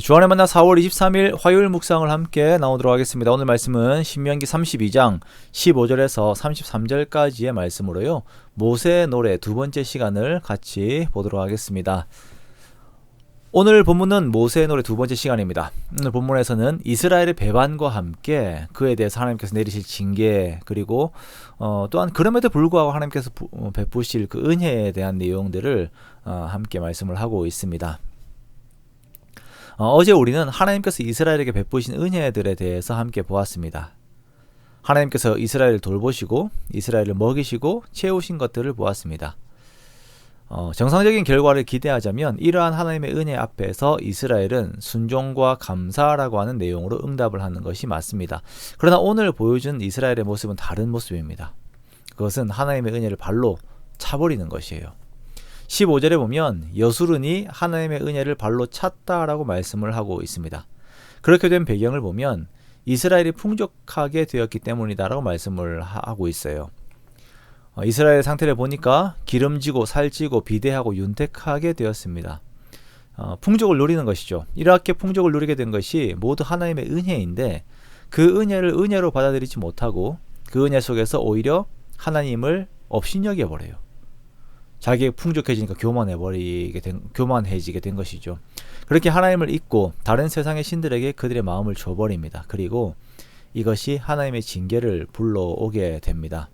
주안의 만나 4월 23일 화요일 묵상을 함께 나오도록 하겠습니다. 오늘 말씀은 신명기 32장 15절에서 33절까지의 말씀으로요. 모세의 노래 두 번째 시간을 같이 보도록 하겠습니다. 오늘 본문은 모세의 노래 두 번째 시간입니다. 오늘 본문에서는 이스라엘의 배반과 함께 그에 대해서 하나님께서 내리실 징계, 그리고 또한 그럼에도 불구하고 하나님께서 베푸실 그 은혜에 대한 내용들을 함께 말씀을 하고 있습니다. 어제 우리는 하나님께서 이스라엘에게 베푸신 은혜들에 대해서 함께 보았습니다. 하나님께서 이스라엘을 돌보시고 이스라엘을 먹이시고 채우신 것들을 보았습니다. 정상적인 결과를 기대하자면 이러한 하나님의 은혜 앞에서 이스라엘은 순종과 감사라고 하는 내용으로 응답을 하는 것이 맞습니다. 그러나 오늘 보여준 이스라엘의 모습은 다른 모습입니다. 그것은 하나님의 은혜를 발로 차버리는 것이에요. 15절에 보면 여수른이 하나님의 은혜를 발로 찼다라고 말씀을 하고 있습니다. 그렇게 된 배경을 보면 이스라엘이 풍족하게 되었기 때문이다라고 말씀을 하고 있어요. 이스라엘의 상태를 보니까 기름지고 살찌고 비대하고 윤택하게 되었습니다. 풍족을 누리는 것이죠. 이렇게 풍족을 누리게 된 것이 모두 하나님의 은혜인데 그 은혜를 은혜로 받아들이지 못하고 그 은혜 속에서 오히려 하나님을 업신여겨버려요. 자기가 풍족해지니까 교만해지게 된 것이죠. 그렇게 하나님을 잊고 다른 세상의 신들에게 그들의 마음을 줘버립니다. 그리고 이것이 하나님의 징계를 불러오게 됩니다.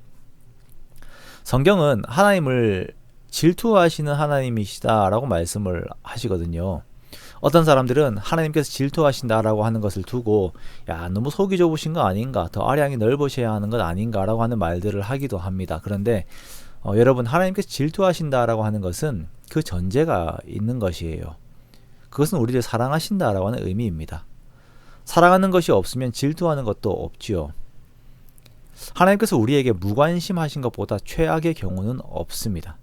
성경은 하나님을 질투하시는 하나님이시다라고 말씀을 하시거든요. 어떤 사람들은 하나님께서 질투하신다라고 하는 것을 두고 너무 속이 좁으신 거 아닌가, 더 아량이 넓으셔야 하는 것 아닌가라고 하는 말들을 하기도 합니다. 그런데 여러분, 하나님께서 질투하신다라고 하는 것은 그 전제가 있는 것이에요. 그것은 우리를 사랑하신다라고 하는 의미입니다. 사랑하는 것이 없으면 질투하는 것도 없지요. 하나님께서 우리에게 무관심하신 것보다 최악의 경우는 없습니다.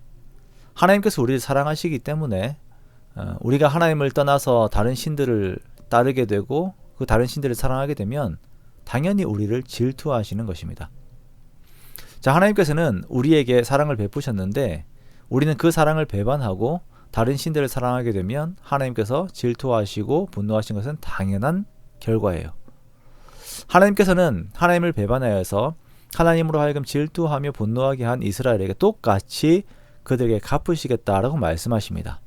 하나님께서 우리를 사랑하시기 때문에 우리가 하나님을 떠나서 다른 신들을 따르게 되고 그 다른 신들을 사랑하게 되면 당연히 우리를 질투하시는 것입니다. 자, 하나님께서는 우리에게 사랑을 베푸셨는데 우리는 그 사랑을 배반하고 다른 신들을 사랑하게 되면 하나님께서 질투하시고 분노하신 것은 당연한 결과예요. 하나님께서는 하나님을 배반하여서 하나님으로 하여금 질투하며 분노하게 한 이스라엘에게 똑같이 그들에게 갚으시겠다라고 말씀하십니다.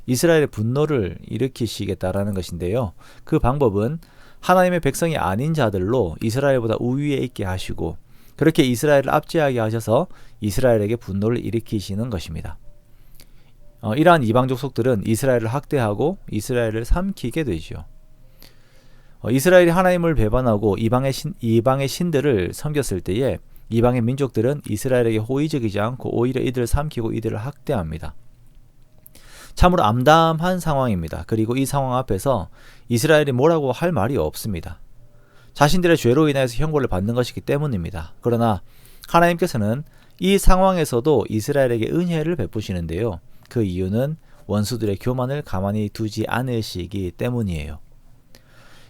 이스라엘의 분노를 일으키시겠다라는 것인데요. 그 방법은 하나님의 백성이 아닌 자들로 이스라엘보다 우위에 있게 하시고 그렇게 이스라엘을 압제하게 하셔서 이스라엘에게 분노를 일으키시는 것입니다. 이러한 이방 족속들은 이스라엘을 학대하고 이스라엘을 삼키게 되죠. 이스라엘이 하나님을 배반하고 이방의 신들을 섬겼을 때에 이방의 민족들은 이스라엘에게 호의적이지 않고 오히려 이들을 삼키고 이들을 학대합니다. 참으로 암담한 상황입니다. 그리고 이 상황 앞에서 이스라엘이 뭐라고 할 말이 없습니다. 자신들의 죄로 인해서 형벌을 받는 것이기 때문입니다. 그러나 하나님께서는 이 상황에서도 이스라엘에게 은혜를 베푸시는데요. 그 이유는 원수들의 교만을 가만히 두지 않으시기 때문이에요.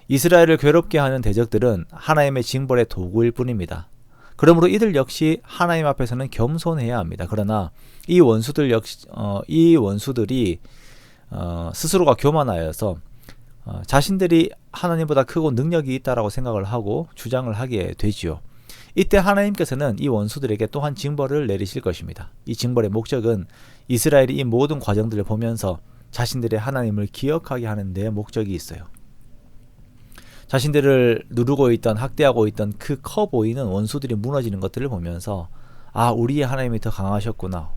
이스라엘을 괴롭게 하는 대적들은 하나님의 징벌의 도구일 뿐입니다. 그러므로 이들 역시 하나님 앞에서는 겸손해야 합니다. 그러나 이 원수들이 스스로가 교만하여서 자신들이 하나님보다 크고 능력이 있다라고 생각을 하고 주장을 하게 되지요. 이때 하나님께서는 이 원수들에게 또한 징벌을 내리실 것입니다. 이 징벌의 목적은 이스라엘이 이 모든 과정들을 보면서 자신들의 하나님을 기억하게 하는 데 목적이 있어요. 자신들을 누르고 있던, 학대하고 있던 그 커 보이는 원수들이 무너지는 것들을 보면서 우리의 하나님이 더 강하셨구나.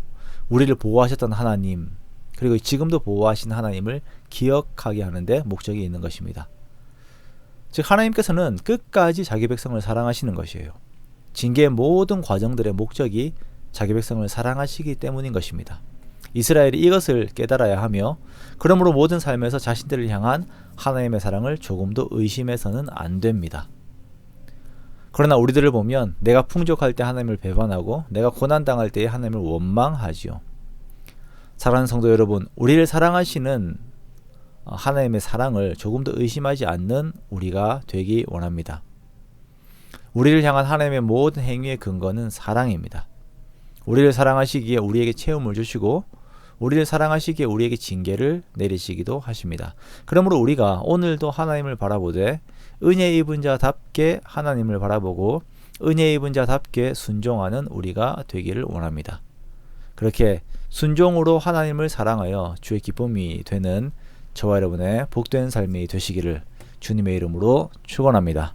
우리를 보호하셨던 하나님, 그리고 지금도 보호하신 하나님을 기억하게 하는데 목적이 있는 것입니다. 즉 하나님께서는 끝까지 자기 백성을 사랑하시는 것이에요. 징계의 모든 과정들의 목적이 자기 백성을 사랑하시기 때문인 것입니다. 이스라엘이 이것을 깨달아야 하며 그러므로 모든 삶에서 자신들을 향한 하나님의 사랑을 조금도 의심해서는 안 됩니다. 그러나 우리들을 보면 내가 풍족할 때 하나님을 배반하고 내가 고난당할 때에 하나님을 원망하지요. 사랑하는 성도 여러분, 우리를 사랑하시는 하나님의 사랑을 조금도 의심하지 않는 우리가 되기 원합니다. 우리를 향한 하나님의 모든 행위의 근거는 사랑입니다. 우리를 사랑하시기에 우리에게 체험을 주시고 우리를 사랑하시기에 우리에게 징계를 내리시기도 하십니다. 그러므로 우리가 오늘도 하나님을 바라보되 은혜 입은 자답게 하나님을 바라보고 은혜 입은 자답게 순종하는 우리가 되기를 원합니다. 그렇게 순종으로 하나님을 사랑하여 주의 기쁨이 되는 저와 여러분의 복된 삶이 되시기를 주님의 이름으로 축원합니다.